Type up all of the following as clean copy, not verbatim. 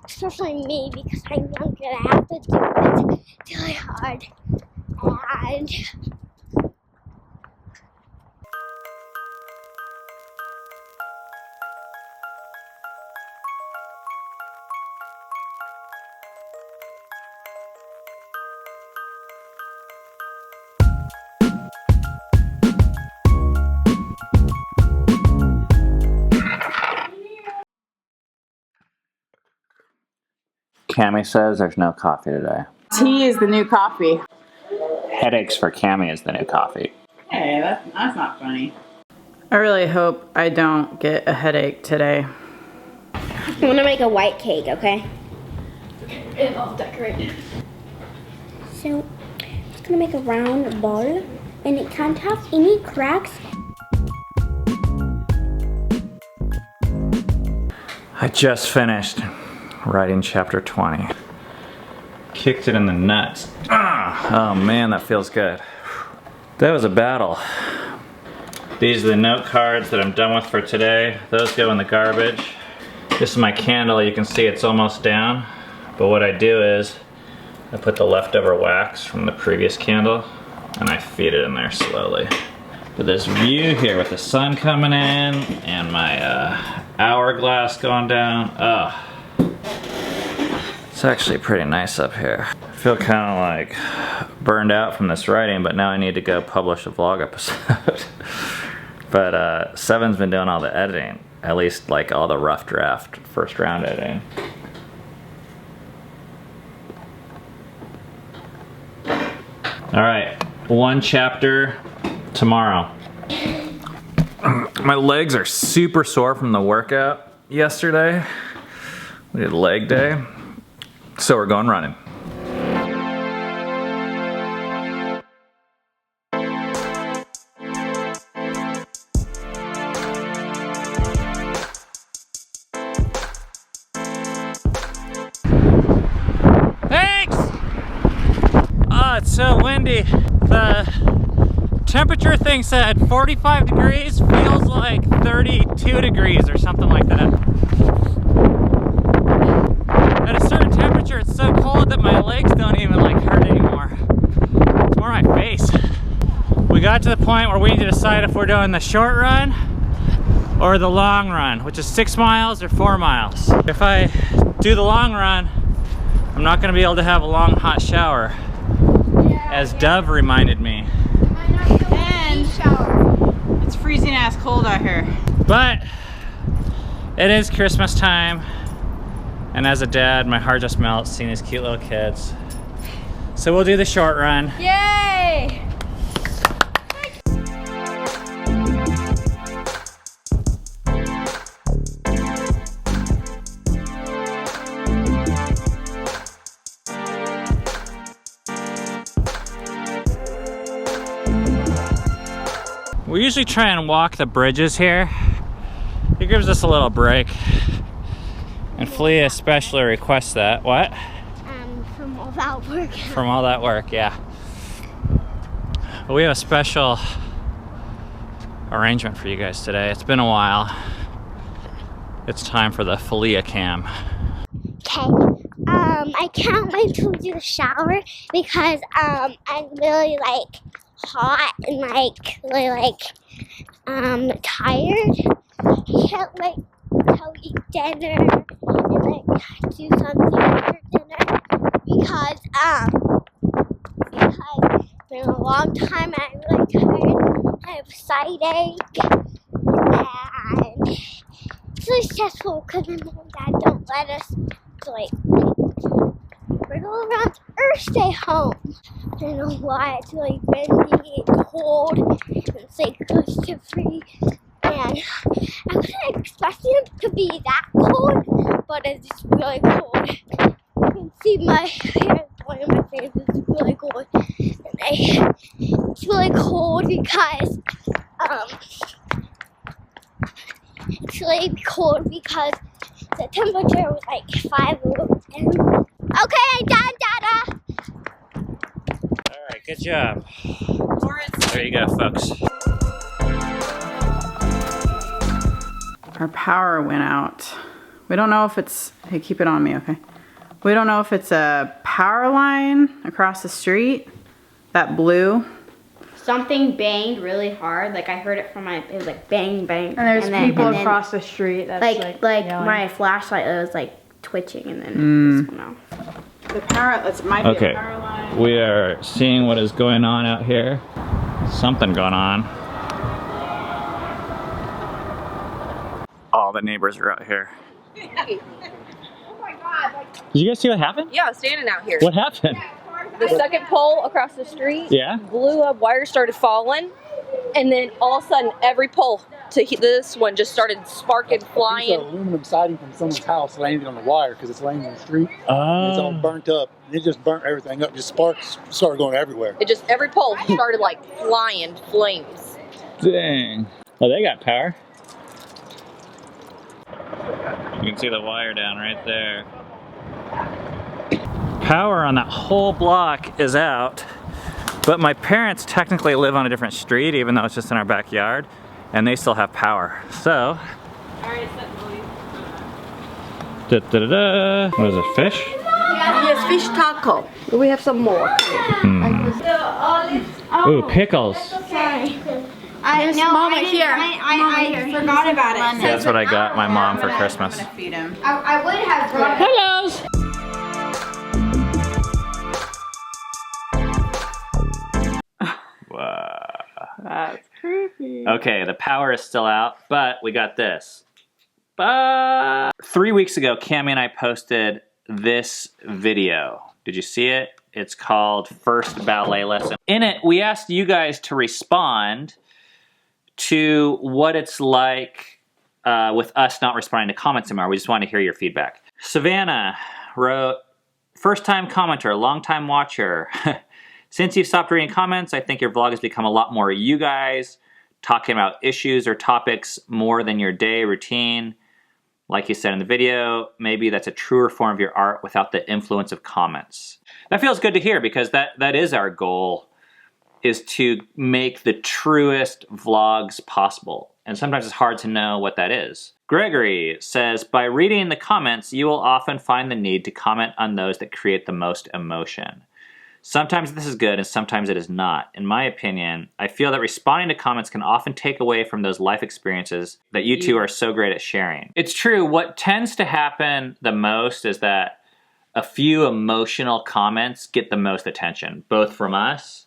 Especially me, because I'm younger, I have to do it really hard. And Cammy says there's no coffee today. Tea is the new coffee. Headaches for Cammy is the new coffee. Hey, that's not funny. I really hope I don't get a headache today. I'm gonna make a white cake, okay? Okay, I'll decorate it. So, I'm just gonna make a round ball, and it can't have any cracks. I just finished writing chapter 20. Kicked it in the nuts. Oh man, that feels good. That was a battle. These are the note cards that I'm done with for today. Those go in the garbage. This is my candle. You can see it's almost down. But what I do is I put the leftover wax from the previous candle and I feed it in there slowly. But this view here with the sun coming in and my hourglass going down, it's actually pretty nice up here. I feel kind of like burned out from this writing, but now I need to go publish a vlog episode. But Seven's been doing all the editing, at least like all the rough draft first round editing. All right, one chapter tomorrow. My legs are super sore from the workout yesterday. We did leg day, so we're going running. Thanks! Oh, it's so windy. The temperature thing said 45 degrees, feels like 32 degrees or something like that. At a certain temperature, it's so cold that my legs don't even like hurt anymore. It's more my face. We got to the point where we need to decide if we're doing the short run or the long run, which is 6 miles or 4 miles. If I do the long run, I'm not gonna be able to have a long hot shower, as Dove reminded me. And it's freezing ass cold out here. But it is Christmas time, and as a dad, my heart just melts seeing these cute little kids. So we'll do the short run. Yay! We usually try and walk the bridges here. It gives us a little break. And Filia especially requests that. What? From all that work. From all that work, yeah. But we have a special arrangement for you guys today. It's been a while. It's time for the Filia cam. Okay. I can't wait to do the shower because I'm really like hot and like really like tired. I can't wait to eat dinner and like do something for dinner because it's been a long time and I'm really tired. I have a side ache and it's really stressful because my mom and dad don't let us to like wriggle around or stay home. I don't know why. It's really windy and cold and it's like cluster free. And I wasn't expecting it to be that cold, but it's just really cold. You can see my hair going on my face. It's really cold. And it's really cold because the temperature was like 5 below. Okay, I'm done, Dada. Alright, good job. There you go, folks. Our power went out. We don't know if it's Hey, keep it on me, okay? We don't know if it's a power line across the street. That blue. Something banged really hard. Like I heard it from it was like bang, bang. And there's people across the street. That's like my flashlight was like twitching and then it just went off. The power, that might be a power line. We are seeing what is going on out here. Something going on. All the neighbors are out here. Oh my God. Did you guys see what happened? Yeah, I was standing out here. What happened? The second pole across the street blew up, wires started falling, and then all of a sudden every pole to this one just started sparking, flying. It's aluminum siding from someone's house landed on the wire because it's laying on the street. Oh. And it's all burnt up. And it just burnt everything up. Just sparks started going everywhere. It just, every pole started like flying flames. Dang. Oh, they got power. You can see the wire down right there. Power on that whole block is out, but my parents technically live on a different street, even though it's just in our backyard, and they still have power. So, da-da-da-da. What is it, fish? Yes, fish taco. We have some more. Ooh, pickles. I forgot about it. That's what I got my mom for Christmas. I'm gonna feed him. I would have brought it. Hellos! Wow. That's creepy. Okay, the power is still out, but we got this. 3 weeks ago, Cammie and I posted this video. Did you see it? It's called First Ballet Lesson. In it, we asked you guys to respond to what it's like with us not responding to comments anymore. We just want to hear your feedback. Savannah wrote, first time commenter, long time watcher. Since you've stopped reading comments, I think your vlog has become a lot more you guys, talking about issues or topics more than your day routine. Like you said in the video, maybe that's a truer form of your art without the influence of comments. That feels good to hear because that is our goal, is to make the truest vlogs possible. And sometimes it's hard to know what that is. Gregory says, by reading the comments, you will often find the need to comment on those that create the most emotion. Sometimes this is good and sometimes it is not. In my opinion, I feel that responding to comments can often take away from those life experiences that you two are so great at sharing. It's true, what tends to happen the most is that a few emotional comments get the most attention, both from us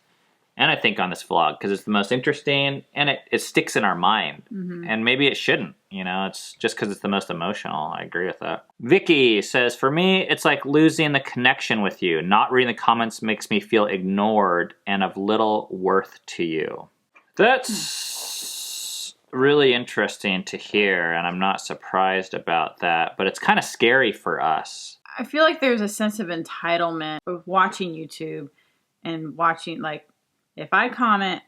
and I think on this vlog, because it's the most interesting and it sticks in our mind. And maybe it shouldn't, you know, it's just because it's the most emotional. I agree with that. Vicky says, for me, it's like losing the connection with you. Not reading the comments makes me feel ignored and of little worth to you. That's really interesting to hear, and I'm not surprised about that, but it's kind of scary for us. I feel like there's a sense of entitlement of watching YouTube and watching, like, if I comment,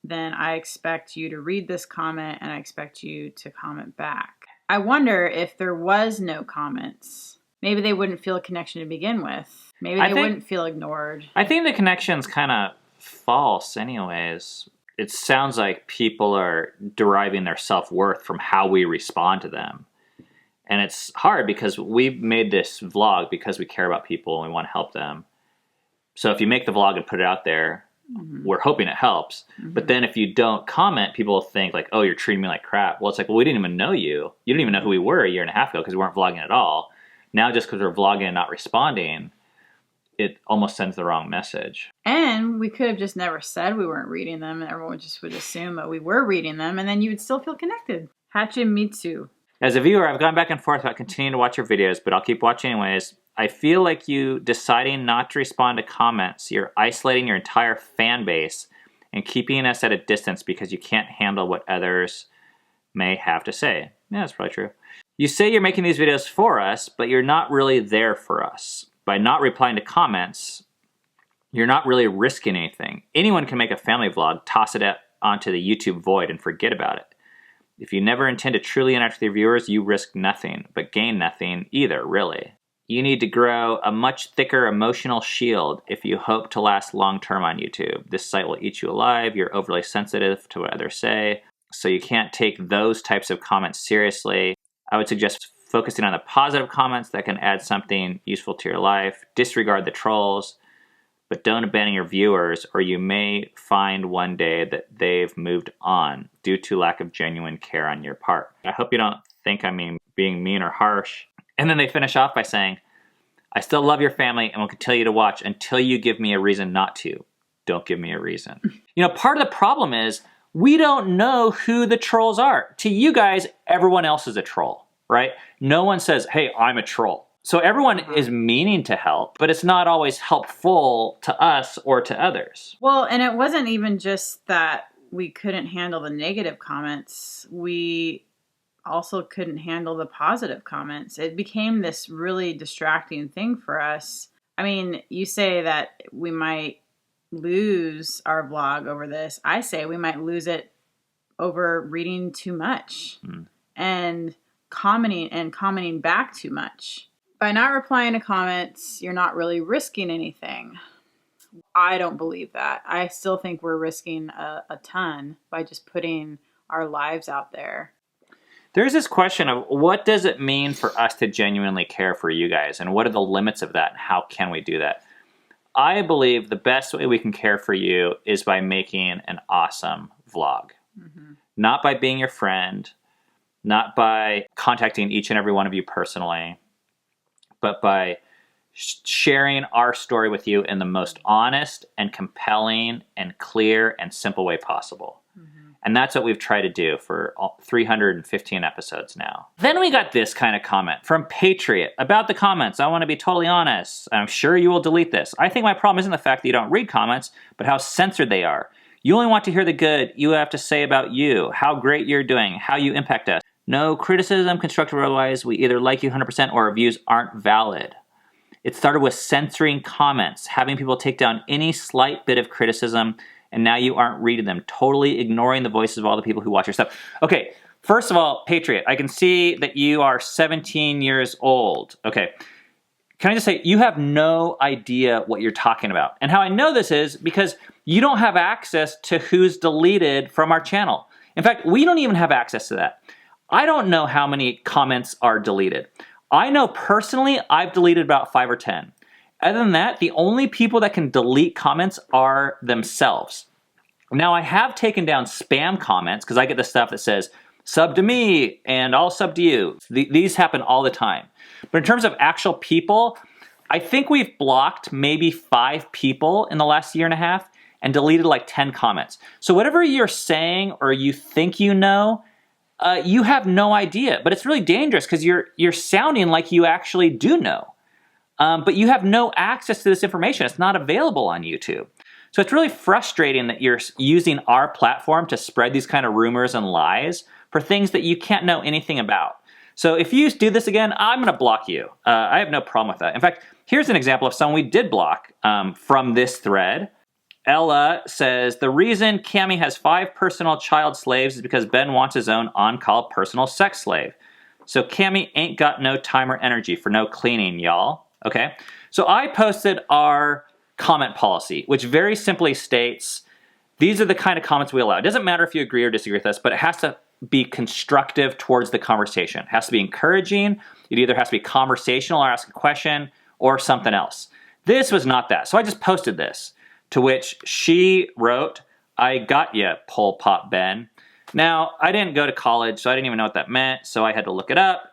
then I expect you to read this comment and I expect you to comment back. I wonder if there was no comments, maybe they wouldn't feel a connection to begin with. Maybe they wouldn't feel ignored. I think the connection's kind of false anyways. It sounds like people are deriving their self-worth from how we respond to them. And it's hard because we've made this vlog because we care about people and we want to help them. So if you make the vlog and put it out there, we're hoping it helps. But then if you don't comment, people will think like, oh, you're treating me like crap. Well, it's like, well, we didn't even know you. You didn't even know who we were a year and a half ago because we weren't vlogging at all. Now just because we're vlogging and not responding, it almost sends the wrong message. And we could have just never said we weren't reading them and everyone just would assume that we were reading them and then you would still feel connected. Hachimitsu. As a viewer, I've gone back and forth about continuing to watch your videos, but I'll keep watching anyways. I feel like you deciding not to respond to comments, you're isolating your entire fan base and keeping us at a distance because you can't handle what others may have to say. Yeah, that's probably true. You say you're making these videos for us, but you're not really there for us. By not replying to comments, you're not really risking anything. Anyone can make a family vlog, toss it onto the YouTube void and forget about it. If you never intend to truly interact with your viewers, you risk nothing, but gain nothing either, really. You need to grow a much thicker emotional shield if you hope to last long-term on YouTube. This site will eat you alive. You're overly sensitive to what others say, so you can't take those types of comments seriously. I would suggest focusing on the positive comments that can add something useful to your life. Disregard the trolls, but don't abandon your viewers, or you may find one day that they've moved on due to lack of genuine care on your part. I hope you don't think I'm being mean or harsh. And then they finish off by saying, I still love your family and will continue to watch until you give me a reason not to. Don't give me a reason. You know, part of the problem is we don't know who the trolls are. To you guys, everyone else is a troll, right? No one says, hey, I'm a troll. So everyone is meaning to help, but it's not always helpful to us or to others. Well, and it wasn't even just that we couldn't handle the negative comments. We also couldn't handle the positive comments. It became this really distracting thing for us. I mean, you say that we might lose our vlog over this. I say we might lose it over reading too much and commenting back too much. By not replying to comments, you're not really risking anything. I don't believe that. I still think we're risking a ton by just putting our lives out there. There's this question of what does it mean for us to genuinely care for you guys, and what are the limits of that, and how can we do that? I believe the best way we can care for you is by making an awesome vlog. Not by being your friend, not by contacting each and every one of you personally, but by sharing our story with you in the most honest and compelling and clear and simple way possible. And that's what we've tried to do for 315 episodes now. Then we got this kind of comment from Patriot about the comments. I want to be totally honest. I'm sure you will delete this. I think my problem isn't the fact that you don't read comments, but how censored they are. You only want to hear the good you have to say about you, how great you're doing, how you impact us. No criticism, constructive or otherwise. We either like you 100% or our views aren't valid. It started with censoring comments, having people take down any slight bit of criticism, and now you aren't reading them, totally ignoring the voices of all the people who watch your stuff. Okay, first of all, Patriot, I can see that you are 17 years old. Okay, can I just say, you have no idea what you're talking about. And how I know this is because you don't have access to who's deleted from our channel. In fact, we don't even have access to that. I don't know how many comments are deleted. I know personally I've deleted about 5 or 10. Other than that, the only people that can delete comments are themselves. Now, I have taken down spam comments because I get the stuff that says, sub to me and I'll sub to you. These happen all the time. But in terms of actual people, I think we've blocked maybe 5 people in the last year and a half and deleted like 10 comments. So whatever you're saying or you think you know, you have no idea. But it's really dangerous because you're sounding like you actually do know. But you have no access to this information. It's not available on YouTube. So it's really frustrating that you're using our platform to spread these kind of rumors and lies for things that you can't know anything about. So if you do this again, I'm going to block you. I have no problem with that. In fact, here's an example of someone we did block from this thread. Ella says, the reason Cammie has 5 personal child slaves is because Ben wants his own on-call personal sex slave. So Cammie ain't got no time or energy for no cleaning, y'all. Okay, so I posted our comment policy, which very simply states, these are the kind of comments we allow. It doesn't matter if you agree or disagree with us, but it has to be constructive towards the conversation. It has to be encouraging. It either has to be conversational or ask a question or something else. This was not that. So I just posted this, to which she wrote, I got ya, Pol Pot Ben. Now, I didn't go to college, so I didn't even know what that meant, so I had to look it up.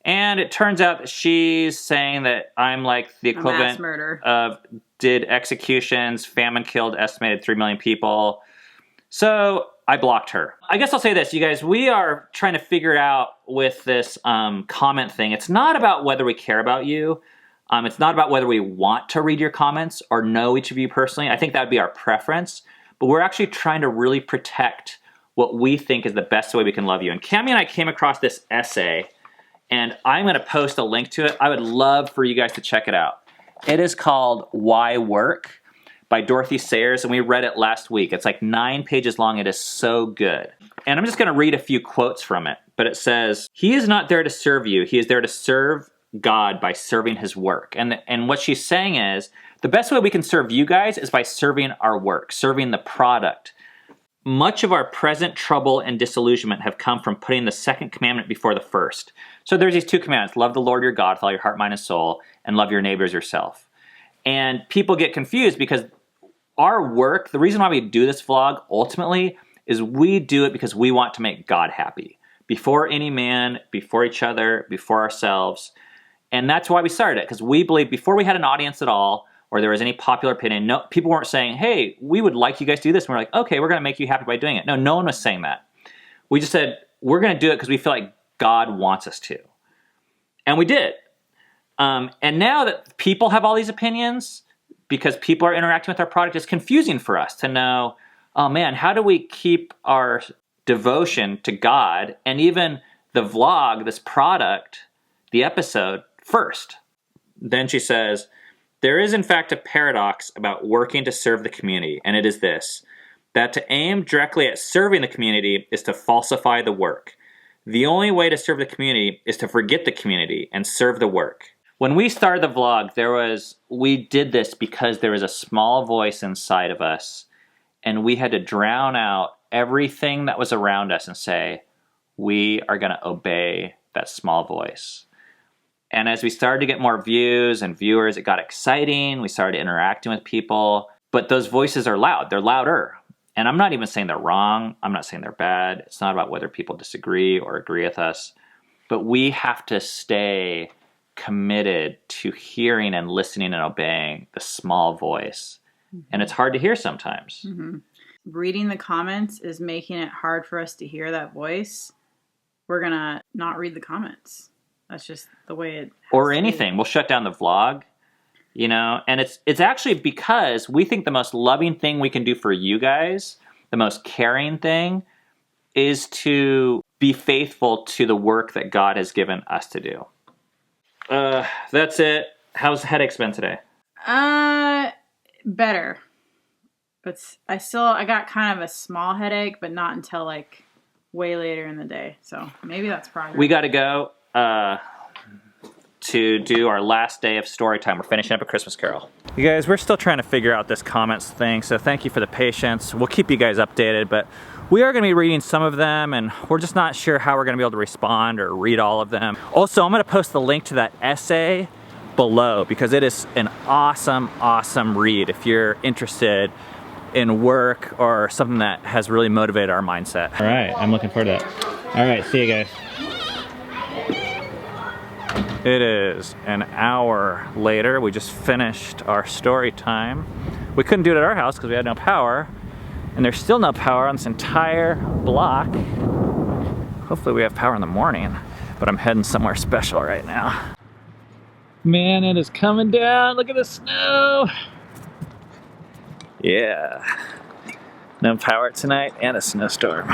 And it turns out that she's saying that I'm like the equivalent of did executions, famine killed estimated 3 million people. So I blocked her. I guess I'll say this, you guys, we are trying to figure out with this comment thing. It's not about whether we care about you. It's not about whether we want to read your comments or know each of you personally. I think that would be our preference. But we're actually trying to really protect what we think is the best way we can love you. And Cammie and I came across this essay, and I'm going to post a link to it. I would love for you guys to check it out. It is called Why Work by Dorothy Sayers, and we read it last week. It's like 9 pages long. It is so good. And I'm just going to read a few quotes from it. But it says, he is not there to serve you. He is there to serve God by serving his work. And what she's saying is, the best way we can serve you guys is by serving our work, serving the product. much of our present trouble and disillusionment have come from putting the second commandment before the first. So there's these two commandments: love the Lord your God with all your heart, mind, and soul, and love your neighbor as yourself. And people get confused because our work, the reason why we do this vlog ultimately is we do it because we want to make God happy. Before any man, before each other, before ourselves. And that's why we started it, because we believe before we had an audience at all, or there was any popular opinion, no, people weren't saying, hey, we would like you guys to do this. And we're like, okay, we're going to make you happy by doing it. No one was saying that. We just said, we're going to do it because we feel like God wants us to. And we did. And now that people have all these opinions, because people are interacting with our product, it's confusing for us to know, oh man, how do we keep our devotion to God and even the vlog, this product, the episode, first? Then she says, there is in fact a paradox about working to serve the community, and it is this: that to aim directly at serving the community is to falsify the work. The only way to serve the community is to forget the community and serve the work. When we started the vlog, we did this because there was a small voice inside of us, and we had to drown out everything that was around us and say, we are going to obey that small voice. And as we started to get more views and viewers, it got exciting. We started interacting with people. But those voices are loud. They're louder. And I'm not even saying they're wrong. I'm not saying they're bad. It's not about whether people disagree or agree with us. But we have to stay committed to hearing and listening and obeying the small voice. And it's hard to hear sometimes. Mm-hmm. Reading the comments is making it hard for us to hear that voice. We're going to not read the comments. That's just the way it has or to anything. be. We'll shut down the vlog, you know, and it's actually because we think the most loving thing we can do for you guys, the most caring thing, is to be faithful to the work that God has given us to do. That's it. How's the headache been today? Better. But I got kind of a small headache, but not until like way later in the day. So maybe that's progress. We got to go to do our last day of story time. We're finishing up A Christmas Carol. You guys, we're still trying to figure out this comments thing, so thank you for the patience. We'll keep you guys updated, but we are going to be reading some of them, and we're just not sure how we're going to be able to respond or read all of them. Also, I'm going to post the link to that essay below because it is an awesome, awesome read if you're interested in work or something that has really motivated our mindset. All right, I'm looking forward to that. All right, see you guys. It is an hour later. We just finished our story time. We couldn't do it at our house because we had no power, and there's still no power on this entire block. Hopefully we have power in the morning, but I'm heading somewhere special right now. Man, it is coming down. Look at the snow. Yeah. No power tonight and a snowstorm.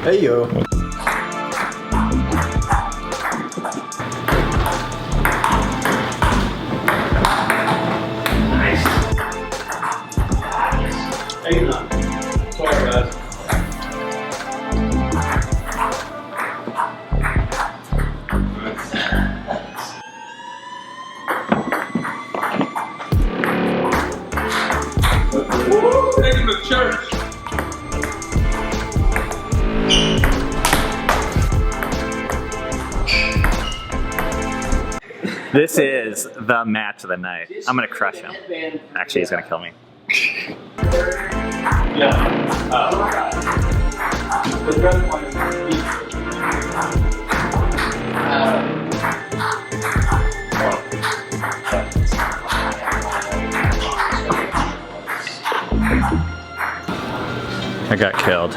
Hey yo. Nice. Hey, sorry guys. Take him to church. This is the match of the night. I'm gonna crush him. Actually, he's gonna kill me. I got killed.